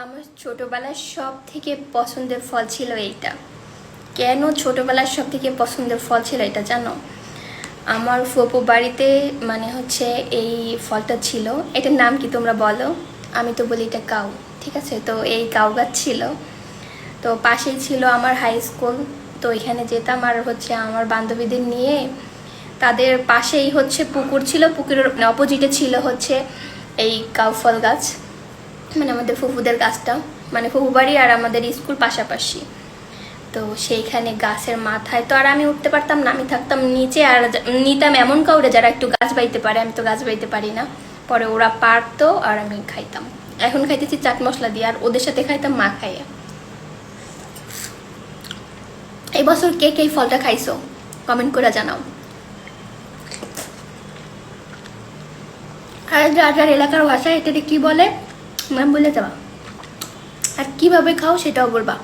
আমার ছোটবেলার সব থেকে পছন্দের ফল ছিল এইটা। কেন ছোটবেলার সব থেকে পছন্দের ফল ছিল এটা জানো? আমার ফুপু বাড়িতে এই ফলটা ছিল। এটার নাম কি তোমরা বলো? আমি তো বলি এটা কাউ। ঠিক আছে, তো এই কাউ গাছ ছিল। তো পাশেই ছিল আমার হাই স্কুল। তো এখানে যেতাম আর আমার বান্ধবীদের নিয়ে, তাদের পাশেই পুকুর ছিল, পুকুরের অপোজিটে ছিল এই কাউ ফল গাছ, আমাদের ফুফুদের গাছটা, ফুফু বাড়ি আর আমাদের স্কুল পাশাপাশি। তো সেইখানে গাছের মাথায় তো আর আমি উঠতে পারতাম না, আমি থাকতাম নিচে আর নিতাম এমন কাউরে যারা একটু গাছ বাইতে পারে। আমি তো গাছ বাইতে পারি না। পরে ওরা পারতো আর আমি খাইতাম। এখন খাইতেছি চাট মশলা দিয়ে, আর ওদের সাথে খাইতাম মা খাইয়া। এই বছর কে কে ফলটা খাইছো কমেন্ট করে জানাও। আর যার এলাকার ভাষায় এটাকে কি বলে ম্যাম বলে যাবা, আর কিভাবে খাও সেটাও বলবা।